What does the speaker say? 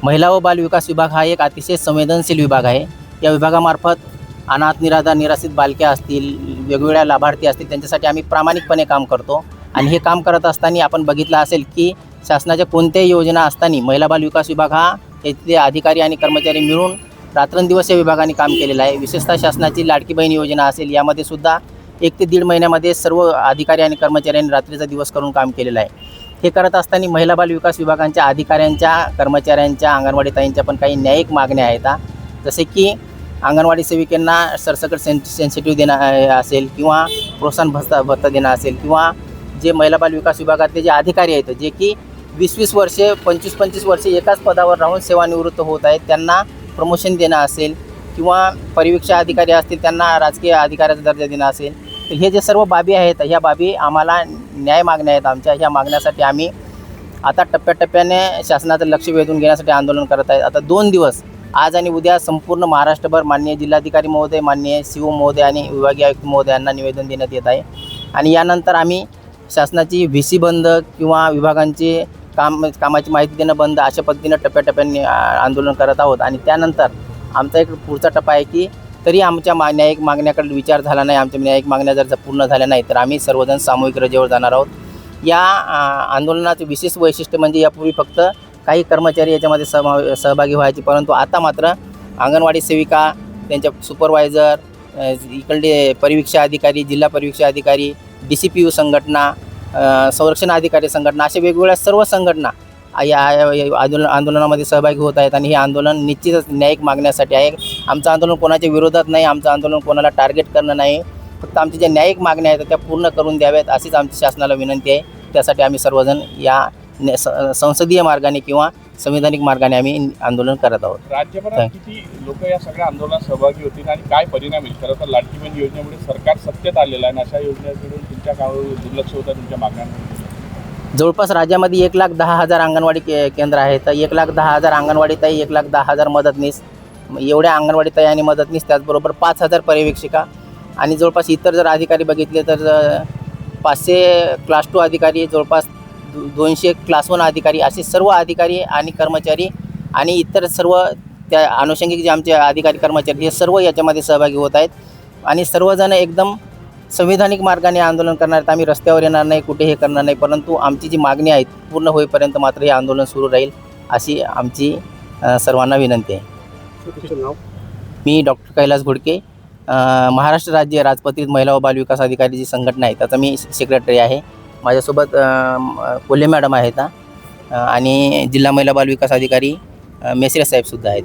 महिला व बाल विकास विभाग हा एक अतिशय संवेदनशील विभाग आहे। या विभागामार्फत अनाथ निराधार निराश्रित बालक्या असतील, वेगवेगळ्या लाभार्थी असतील, त्यांच्यासाठी आम्ही प्रामाणिकपणे काम करतो। आणि हे काम करत असताना आपण बघितलं असेल की शासनाच्या कोणत्याही योजना असताना महिला बाल विकास विभाग हा येथील अधिकारी आणि कर्मचारी मिळून रात्रंदिवस या विभागाने काम केलेलं आहे। विशेषतः शासनाची लाडकी बहीण योजना असेल, यामध्ये सुद्धा 1 ते 1.5 महिन्यामध्ये सर्व अधिकारी आणि कर्मचाऱ्यांनी रात्रीचा दिवस करून काम केलेलं आहे। हे करत असताना महिला बाल विकास विभागांच्या अधिकाऱ्यांच्या, कर्मचाऱ्यांच्या, अंगणवाडी ताईंच्या पण काही न्यायिक मागण्या आहेत। जसे की अंगणवाडी सेविकांना सरसकट सेन्सिटिव्ह देणं असेल, किंवा प्रोत्साहन भत्ता देणं असेल, किंवा जे महिला बाल विकास विभागातले जे अधिकारी आहेत जे की 20-20 वर्षे, 25-25 वर्षे एकाच पदावर राहून सेवानिवृत्त होत आहेत, त्यांना प्रमोशन देणं असेल, किंवा परिवीक्षा अधिकारी असतील त्यांना राजकीय अधिकाऱ्याचा दर्जा देणं असेल, तर हे जे सर्व बाबी आहेत, ह्या बाबी आम्हाला न्याय मागण्या आहेत आमच्या। ह्या मागण्यासाठी आम्ही आता टप्प्याटप्प्याने शासनाचं लक्ष वेधून घेण्यासाठी आंदोलन करत आहेत। आता 2 दिवस, आज आणि उद्या संपूर्ण महाराष्ट्रभर माननीय जिल्हाधिकारी महोदय, माननीय CO महोदय आणि विभागीय आयुक्त महोदयांना निवेदन देण्यात येत आहे। आणि यानंतर आम्ही शासनाची VC बंद किंवा विभागांची कामाची माहिती देणं बंद, अशा पद्धतीनं टप्प्याटप्प्याने आंदोलन करत आहोत। आणि त्यानंतर आमचा एक पुढचा टप्पा आहे की तरी आमच्या न्यायिक मागण्याकडे विचार झाला नाही, आमच्या न्यायिक मागण्या जर पूर्ण झाल्या नाही तर आम्ही सर्वजण सामूहिक रजेवर जाणार आहोत। या आंदोलनाचं विशेष वैशिष्ट्य म्हणजे यापूर्वी फक्त काही कर्मचारी याच्यामध्ये सहभागी व्हायचे, परंतु आता मात्र अंगणवाडी सेविका, त्यांच्या सुपरवायझर, इकडले परिवीक्षा अधिकारी, जिल्हा परिवीक्षा अधिकारी, DCPU संघटना, संरक्षण अधिकारी संघटना, अशा वेगवेगळ्या सर्व संघटना या आंदोलनामध्ये सहभागी होत आहेत। आणि हे आंदोलन निश्चितच न्यायिक मागण्यासाठी आहे। आमचं आंदोलन कोणाच्या विरोधात नाही, आमचं आंदोलन कोणाला टार्गेट करणं नाही, फक्त आमच्या ज्या न्यायिक मागण्या आहेत त्या पूर्ण करून द्याव्यात अशीच आमची शासनाला विनंती आहे। त्यासाठी आम्ही सर्वजण या संसदीय मार्गाने किंवा संविधानिक मार्गाने आम्ही आंदोलन करत आहोत। राज्यभरात किती लोक या सगळ्या आंदोलनात सहभागी होतील आणि काय परिणाम येईल? खरं तर लाडकी बहीण योजनेमुळे सरकार सत्तेत आलेलं आहे आणि अशा योजनेकडून तुमच्या कामावर दुर्लक्ष होतं, तुमच्या मागण्यांवर। जवळपास राज्यामध्ये 1,10,000 अंगणवाडी केंद्र आहेत, तर 1,10,000 अंगणवाडी ताई, 1,10,000 मदतनीस, एवढ्या अंगणवाडी ताई आणि मदतनीस, त्याचबरोबर 5,000 पर्यवेक्षिका, आणि जवळपास इतर जर अधिकारी बघितले तर 500 क्लास 2 अधिकारी, जवळपास 200 क्लास 1 अधिकारी, असे सर्व अधिकारी आणि कर्मचारी आणि इतर सर्व त्या अनुषंगिक जे आमचे अधिकारी कर्मचारी हे सर्व याच्यामध्ये सहभागी होत आहेत। आणि सर्वजण एकदम संविधानिक मार्गाने आंदोलन करणार आहेत। आम्ही रस्त्यावर येणार नाही, कुठे हे करणार नाही, परंतु आमची जी मागणी आहेत पूर्ण होईपर्यंत मात्र हे आंदोलन सुरू राहील अशी आमची सर्वांना विनंती आहे। मी डॉक्टर कैलास घोडके, महाराष्ट्र राज्य राजपत्रित महिला व बाल विकास अधिकारी जी संघटना आहे त्याचा मी सेक्रेटरी आहे। माझ्यासोबत कोल्हे मॅडम आहेत आणि जिल्हा महिला बाल विकास अधिकारी मेसरे साहेबसुद्धा आहेत।